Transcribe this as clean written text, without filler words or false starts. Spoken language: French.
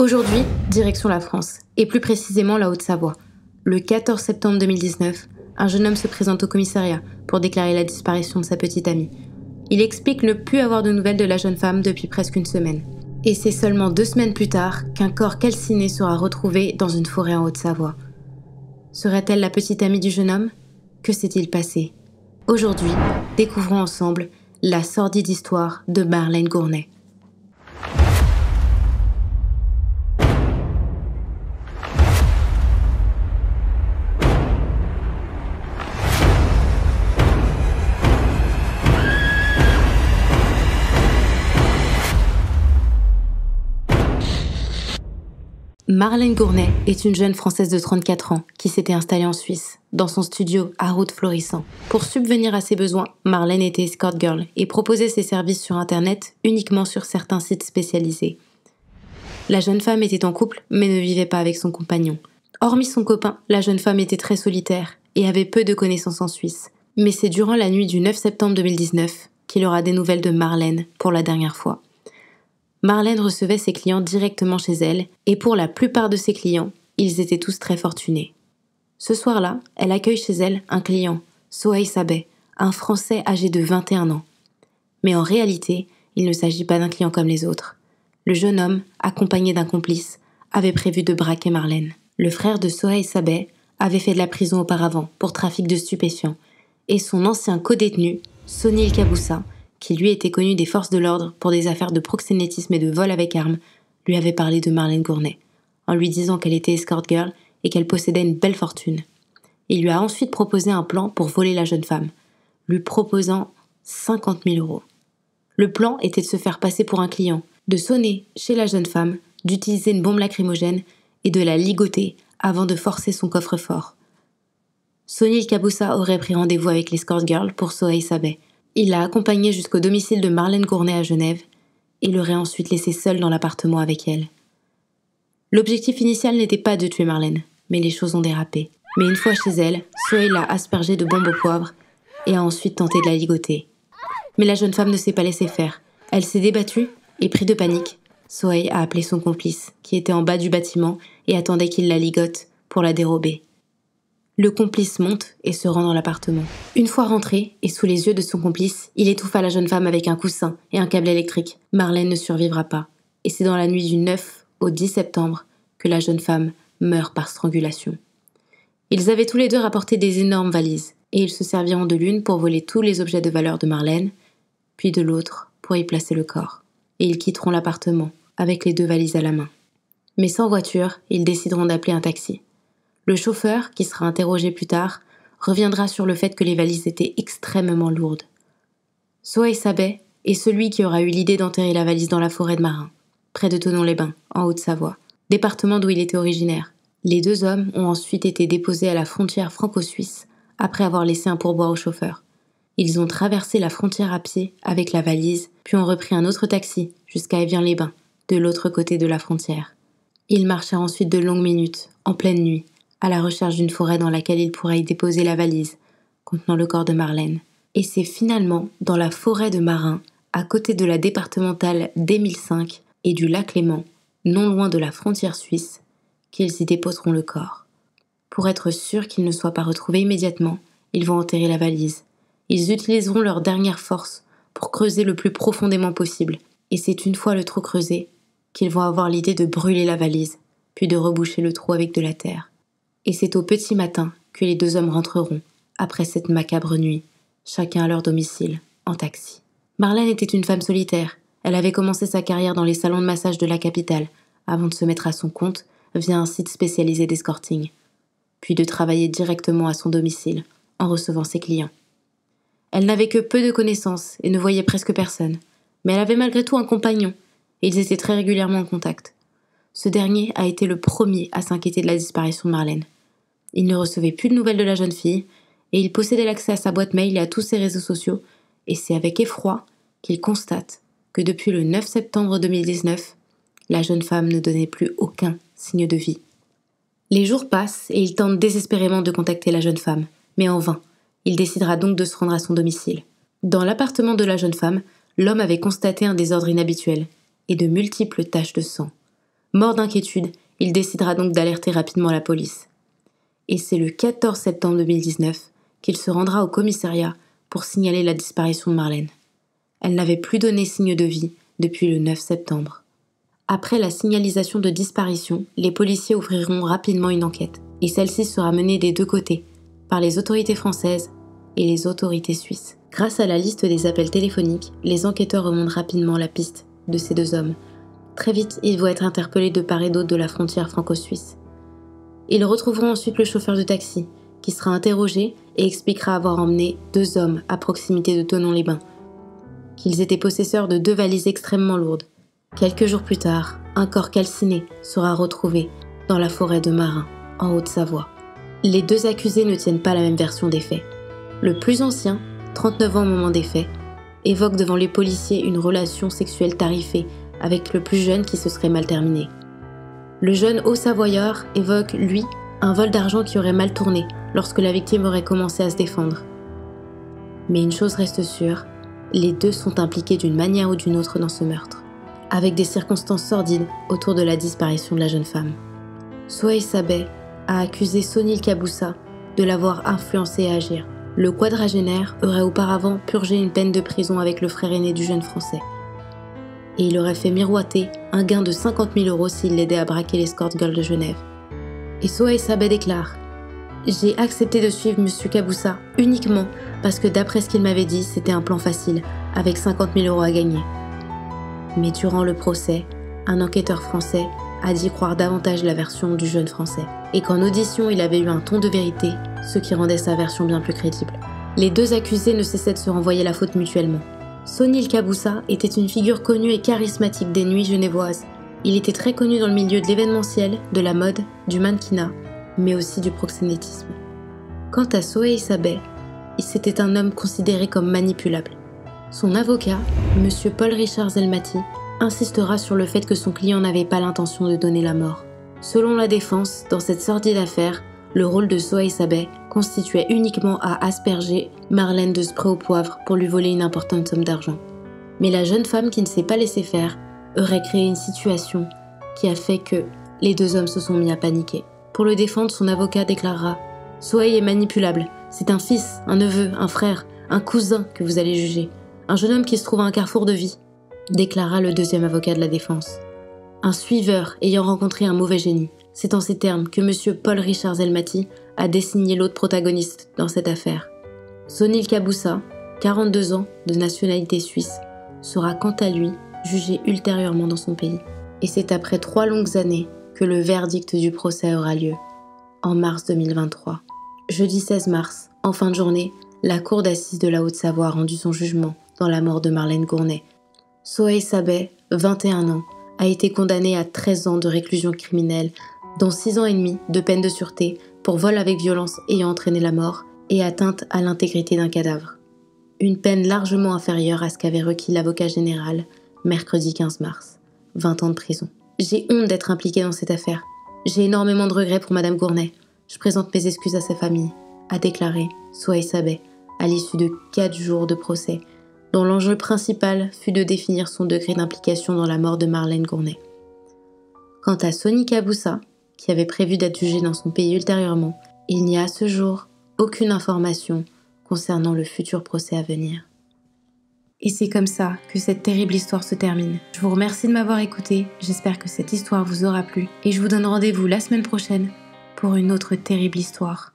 Aujourd'hui, direction la France, et plus précisément la Haute-Savoie. Le 14 septembre 2019, un jeune homme se présente au commissariat pour déclarer la disparition de sa petite amie. Il explique ne plus avoir de nouvelles de la jeune femme depuis presque une semaine. Et c'est seulement 2 semaines plus tard qu'un corps calciné sera retrouvé dans une forêt en Haute-Savoie. Serait-elle la petite amie du jeune homme ? Que s'est-il passé ? Aujourd'hui, découvrons ensemble la sordide histoire de Marlène Gournay. Marlène Gournay est une jeune Française de 34 ans qui s'était installée en Suisse, dans son studio à Route-Florissant. Pour subvenir à ses besoins, Marlène était escort girl et proposait ses services sur Internet uniquement sur certains sites spécialisés. La jeune femme était en couple mais ne vivait pas avec son compagnon. Hormis son copain, la jeune femme était très solitaire et avait peu de connaissances en Suisse. Mais c'est durant la nuit du 9 septembre 2019 qu'il aura des nouvelles de Marlène pour la dernière fois. Marlène recevait ses clients directement chez elle, et pour la plupart de ses clients, ils étaient tous très fortunés. Ce soir-là, elle accueille chez elle un client, Sohaïl Sabeh, un Français âgé de 21 ans. Mais en réalité, il ne s'agit pas d'un client comme les autres. Le jeune homme, accompagné d'un complice, avait prévu de braquer Marlène. Le frère de Sohaïl Sabeh avait fait de la prison auparavant pour trafic de stupéfiants, et son ancien codétenu, Sonil Kaboussa, qui lui était connu des forces de l'ordre pour des affaires de proxénétisme et de vol avec armes, lui avait parlé de Marlène Gournay, en lui disant qu'elle était escort girl et qu'elle possédait une belle fortune. Il lui a ensuite proposé un plan pour voler la jeune femme, lui proposant 50 000 €. Le plan était de se faire passer pour un client, de sonner chez la jeune femme, d'utiliser une bombe lacrymogène et de la ligoter avant de forcer son coffre-fort. Sonil Kaboussa aurait pris rendez-vous avec l'escort girl pour Sohaïl Sabeh. Il l'a accompagnée jusqu'au domicile de Marlène Gournay à Genève et l'aurait ensuite laissée seule dans l'appartement avec elle. L'objectif initial n'était pas de tuer Marlène, mais les choses ont dérapé. Mais une fois chez elle, Sohaïl l'a aspergée de bombes au poivre et a ensuite tenté de la ligoter. Mais la jeune femme ne s'est pas laissée faire. Elle s'est débattue et, pris de panique, Sohaïl a appelé son complice, qui était en bas du bâtiment et attendait qu'il la ligote pour la dérober. Le complice monte et se rend dans l'appartement. Une fois rentré, et sous les yeux de son complice, il étouffa la jeune femme avec un coussin et un câble électrique. Marlène ne survivra pas. Et c'est dans la nuit du 9 au 10 septembre que la jeune femme meurt par strangulation. Ils avaient tous les deux rapporté des énormes valises, et ils se serviront de l'une pour voler tous les objets de valeur de Marlène, puis de l'autre pour y placer le corps. Et ils quitteront l'appartement, avec les 2 valises à la main. Mais sans voiture, ils décideront d'appeler un taxi. Le chauffeur, qui sera interrogé plus tard, reviendra sur le fait que les valises étaient extrêmement lourdes. Sohaïl Sabeh est celui qui aura eu l'idée d'enterrer la valise dans la forêt de Marin, près de Thonon-les-Bains, en Haute-Savoie, département d'où il était originaire. Les 2 hommes ont ensuite été déposés à la frontière franco-suisse après avoir laissé un pourboire au chauffeur. Ils ont traversé la frontière à pied avec la valise, puis ont repris un autre taxi jusqu'à Évian-les-Bains, de l'autre côté de la frontière. Ils marchèrent ensuite de longues minutes, en pleine nuit, à la recherche d'une forêt dans laquelle il pourrait y déposer la valise, contenant le corps de Marlène. Et c'est finalement dans la forêt de Marin, à côté de la départementale D1005 et du lac Léman, non loin de la frontière suisse, qu'ils y déposeront le corps. Pour être sûr qu'il ne soit pas retrouvé immédiatement, ils vont enterrer la valise. Ils utiliseront leur dernière force pour creuser le plus profondément possible, et c'est une fois le trou creusé qu'ils vont avoir l'idée de brûler la valise, puis de reboucher le trou avec de la terre. Et c'est au petit matin que les 2 hommes rentreront, après cette macabre nuit, chacun à leur domicile, en taxi. Marlène était une femme solitaire. Elle avait commencé sa carrière dans les salons de massage de la capitale, avant de se mettre à son compte via un site spécialisé d'escorting, puis de travailler directement à son domicile, en recevant ses clients. Elle n'avait que peu de connaissances et ne voyait presque personne, mais elle avait malgré tout un compagnon, et ils étaient très régulièrement en contact. Ce dernier a été le premier à s'inquiéter de la disparition de Marlène. Il ne recevait plus de nouvelles de la jeune fille, et il possédait l'accès à sa boîte mail et à tous ses réseaux sociaux, et c'est avec effroi qu'il constate que depuis le 9 septembre 2019, la jeune femme ne donnait plus aucun signe de vie. Les jours passent et il tente désespérément de contacter la jeune femme, mais en vain. Il décidera donc de se rendre à son domicile. Dans l'appartement de la jeune femme, l'homme avait constaté un désordre inhabituel et de multiples taches de sang. Mort d'inquiétude, il décidera donc d'alerter rapidement la police. Et c'est le 14 septembre 2019 qu'il se rendra au commissariat pour signaler la disparition de Marlène. Elle n'avait plus donné signe de vie depuis le 9 septembre. Après la signalisation de disparition, les policiers ouvriront rapidement une enquête, et celle-ci sera menée des deux côtés, par les autorités françaises et les autorités suisses. Grâce à la liste des appels téléphoniques, les enquêteurs remontent rapidement la piste de ces deux hommes. Très vite, ils vont être interpellés de part et d'autre de la frontière franco-suisse. Ils retrouveront ensuite le chauffeur de taxi, qui sera interrogé et expliquera avoir emmené 2 hommes à proximité de Thonon-les-Bains, qu'ils étaient possesseurs de 2 valises extrêmement lourdes. Quelques jours plus tard, un corps calciné sera retrouvé dans la forêt de Marin, en Haute-Savoie. Les 2 accusés ne tiennent pas la même version des faits. Le plus ancien, 39 ans au moment des faits, évoque devant les policiers une relation sexuelle tarifée avec le plus jeune qui se serait mal terminé. Le jeune Haut-Savoyard évoque, lui, un vol d'argent qui aurait mal tourné lorsque la victime aurait commencé à se défendre. Mais une chose reste sûre, les 2 sont impliqués d'une manière ou d'une autre dans ce meurtre, avec des circonstances sordides autour de la disparition de la jeune femme. Souhaï Sabeh a accusé Sonil Kaboussa de l'avoir influencé à agir. Le quadragénaire aurait auparavant purgé une peine de prison avec le frère aîné du jeune Français. Et il aurait fait miroiter un gain de 50 000 € s'il l'aidait à braquer l'escort girl de Genève. Et Souhaï Sabeh déclare « J'ai accepté de suivre M. Kaboussa uniquement parce que d'après ce qu'il m'avait dit, c'était un plan facile, avec 50 000 € à gagner. » Mais durant le procès, un enquêteur français a dit croire davantage la version du jeune Français, et qu'en audition il avait eu un ton de vérité, ce qui rendait sa version bien plus crédible. Les 2 accusés ne cessaient de se renvoyer la faute mutuellement. Sonil Kaboussa était une figure connue et charismatique des nuits genevoises. Il était très connu dans le milieu de l'événementiel, de la mode, du mannequinat, mais aussi du proxénétisme. Quant à Souhaï Sabeh, c'était un homme considéré comme manipulable. Son avocat, M. Paul-Richard Zelmati, insistera sur le fait que son client n'avait pas l'intention de donner la mort. Selon la défense, dans cette sordide affaire, le rôle de Souhaï Sabeh constituait uniquement à asperger Marlène de spray au poivre pour lui voler une importante somme d'argent. Mais la jeune femme qui ne s'est pas laissée faire aurait créé une situation qui a fait que les 2 hommes se sont mis à paniquer. Pour le défendre, son avocat déclarera « Souhaï est manipulable, c'est un fils, un neveu, un frère, un cousin que vous allez juger, un jeune homme qui se trouve à un carrefour de vie », déclara le 2e avocat de la défense. Un suiveur ayant rencontré un mauvais génie. C'est en ces termes que M. Paul-Richard Zelmati a désigné l'autre protagoniste dans cette affaire. Sonil Kaboussa, 42 ans, de nationalité suisse, sera quant à lui jugé ultérieurement dans son pays. Et c'est après 3 longues années que le verdict du procès aura lieu, en mars 2023. Jeudi 16 mars, en fin de journée, la cour d'assises de la Haute-Savoie a rendu son jugement dans la mort de Marlène Gournay. Souhaï Sabeh, 21 ans, a été condamné à 13 ans de réclusion criminelle, dont 6 ans et demi de peine de sûreté pour vol avec violence ayant entraîné la mort et atteinte à l'intégrité d'un cadavre. Une peine largement inférieure à ce qu'avait requis l'avocat général mercredi 15 mars. 20 ans de prison. J'ai honte d'être impliquée dans cette affaire. J'ai énormément de regrets pour Madame Gournay. Je présente mes excuses à sa famille, a déclaré Souhaï Sabeh à l'issue de 4 jours de procès, dont l'enjeu principal fut de définir son degré d'implication dans la mort de Marlène Gournay. Quant à Sonil Kaboussa, qui avait prévu d'être jugé dans son pays ultérieurement, il n'y a à ce jour aucune information concernant le futur procès à venir. Et c'est comme ça que cette terrible histoire se termine. Je vous remercie de m'avoir écouté, j'espère que cette histoire vous aura plu, et je vous donne rendez-vous la semaine prochaine pour une autre terrible histoire.